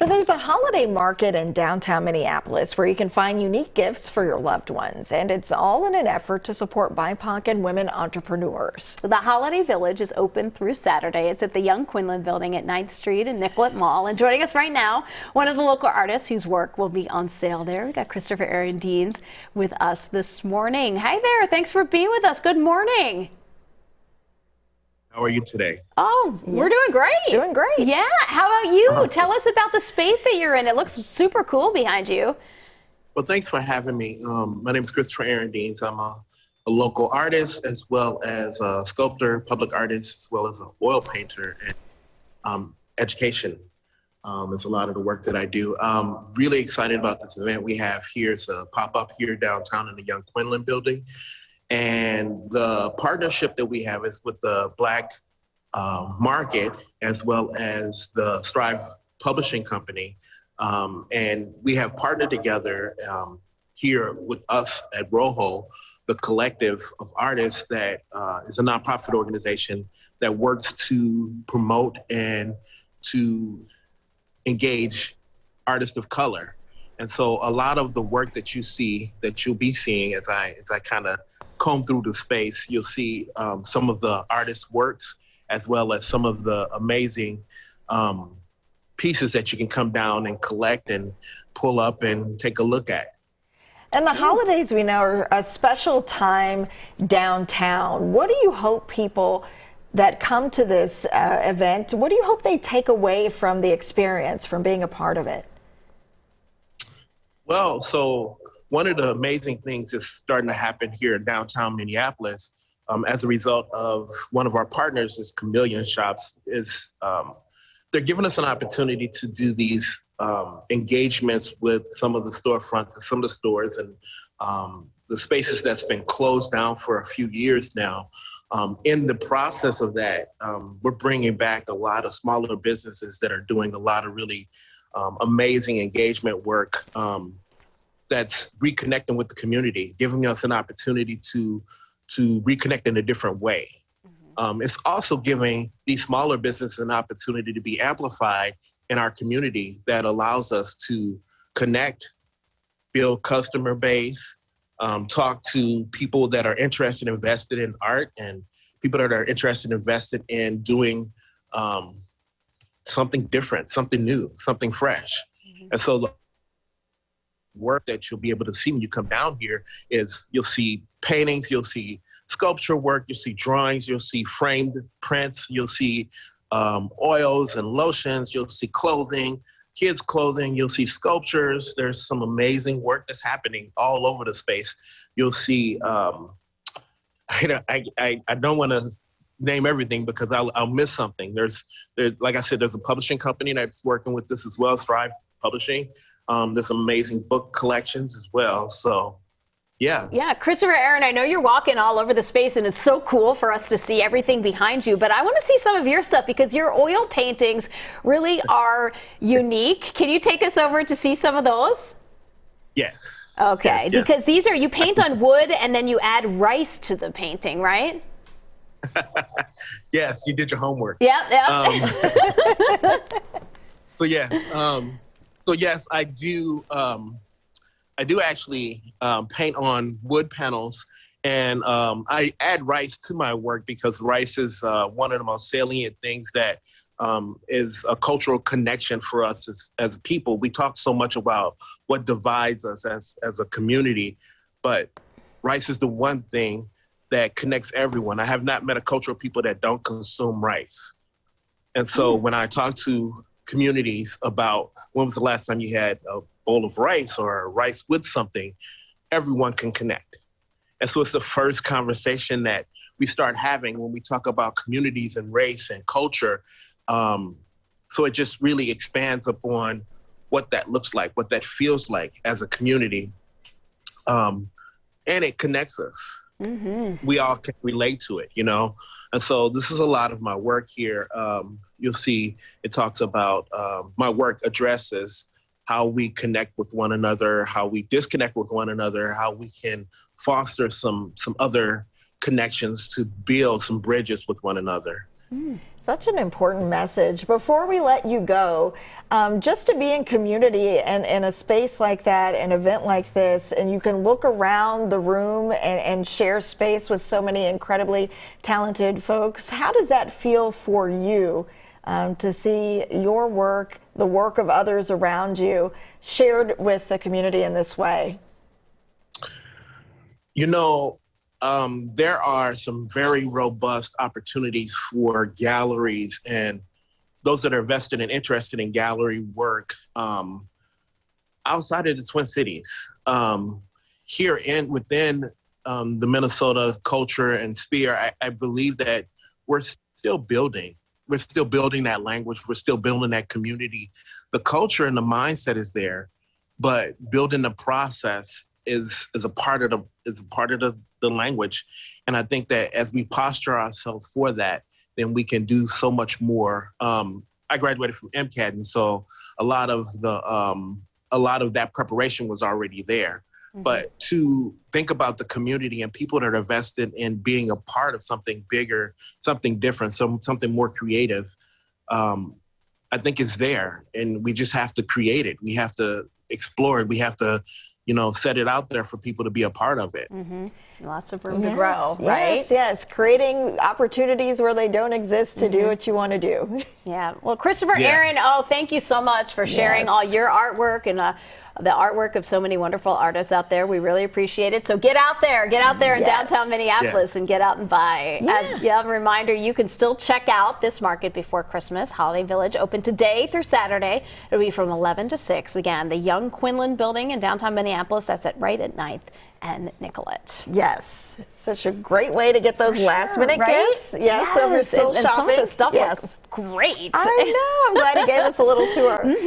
So there's a holiday market in downtown Minneapolis where you can find unique gifts for your loved ones, and it's all in an effort to support BIPOC and women entrepreneurs. The Holiday Village is open through Saturday. It's at the Young Quinlan building at 9th Street and Nicollet Mall. And joining us right now, one of the local artists whose work will be on sale there. We got Christopher Arendines with us this morning. Hi there. Thanks for being with us. Good morning. How are you today? Oh, we're doing great. Doing great. Yeah. How about you? Awesome. Tell us about the space that you're in. It looks super cool behind you. Well, thanks for having me. My name is Christopher Arendines. I'm a local artist as well as a sculptor, public artist, as well as an oil painter and education. Is a lot of the work that I do. Really excited about this event we have here. It's a pop-up here downtown in the Young Quinlan building. And the partnership that we have is with the Black market as well as the Strive Publishing Company. And we have partnered together here with us at Rojo, the collective of artists that is a nonprofit organization that works to promote and to engage artists of color. And so a lot of the work that you see, that you'll be seeing as I kind of comb through the space, you'll see some of the artists' works as well as some of the amazing pieces that you can come down and collect and pull up and take a look at. And the holidays, we know, are a special time downtown. What do you hope people that come to this event, what do you hope they take away from the experience, from being a part of it? Well, so one of the amazing things is starting to happen here in downtown Minneapolis as a result of one of our partners, is Chameleon Shops, is they're giving us an opportunity to do these engagements with some of the storefronts and some of the stores and the spaces that's been closed down for a few years now. In the process of that, we're bringing back a lot of smaller businesses that are doing a lot of really amazing engagement work that's reconnecting with the community, giving us an opportunity to reconnect in a different way. It's also giving these smaller businesses an opportunity to be amplified in our community that allows us to connect, build customer base, talk to people that are interested and invested in art and people that are interested and invested in doing something different, something new, something fresh. And so the work that you'll be able to see when you come down here is you'll see paintings, you'll see sculpture work, you'll see drawings, you'll see framed prints, you'll see oils and lotions, you'll see clothing, kids' clothing, you'll see sculptures. There's some amazing work that's happening all over the space. You'll see, I don't want to name everything because I'll miss something. Like I said, there's a publishing company that's working with this as well, Strive Publishing. There's some amazing book collections as well. So, yeah. Yeah, Christopher, Aaron, I know you're walking all over the space and it's so cool for us to see everything behind you, but I want to see some of your stuff because your oil paintings really are unique. Can you take us over to see some of those? Yes. Okay, yes. Because these are, you paint on wood and then you add rice to the painting, right? Yes, you did your homework. Yep. So yes, I do. I do actually paint on wood panels, and I add rice to my work because rice is one of the most salient things that is a cultural connection for us as people. We talk so much about what divides us as a community, but rice is the one thing that connects everyone. I have not met a culture of people that don't consume rice. And so when I talk to communities about when was the last time you had a bowl of rice or rice with something, everyone can connect. And so it's the first conversation that we start having when we talk about communities and race and culture. So it just really expands upon what that looks like, what that feels like as a community. And it connects us. Mm-hmm. We all can relate to it, you know? And so this is a lot of my work here. You'll see it talks about my work addresses how we connect with one another, how we disconnect with one another, how we can foster some other connections to build some bridges with one another. Such an important message. Before we let you go, just to be in community and in a space like that, an event like this, and you can look around the room and share space with so many incredibly talented folks, how does that feel for you to see your work, the work of others around you, shared with the community in this way? You know, there are some very robust opportunities for galleries and those that are vested and interested in gallery work outside of the Twin Cities. Here within the Minnesota culture and sphere, I believe that we're still building. We're still building that language. We're still building that community. The culture and the mindset is there, but building the process is a part of the language. And I think that as we posture ourselves for that, then we can do so much more. I graduated from MCAT, and so a lot of that preparation was already there. Mm-hmm. But to think about the community and people that are invested in being a part of something bigger, something different, something more creative, I think is there, and we just have to create it. We have to explore it. We have to, set it out there for people to be a part of it. Mm-hmm. Lots of room to grow, right? Yes, creating opportunities where they don't exist to do what you want to do. Yeah. Well, Christopher, Aaron, thank you so much for sharing all your artwork and the artwork of so many wonderful artists out there. We really appreciate it. So get out there in downtown Minneapolis and get out and buy. As a reminder, you can still check out this market before Christmas. Holiday Village open today through Saturday. It'll be from 11 to 6. Again, the Young Quinlan building in downtown Minneapolis. That's right at 9th and Nicollet. Yes. Such a great way to get those last minute gifts. Yes, so we're still shopping. Some of the stuff looks great. I know. I'm glad he gave us a little tour.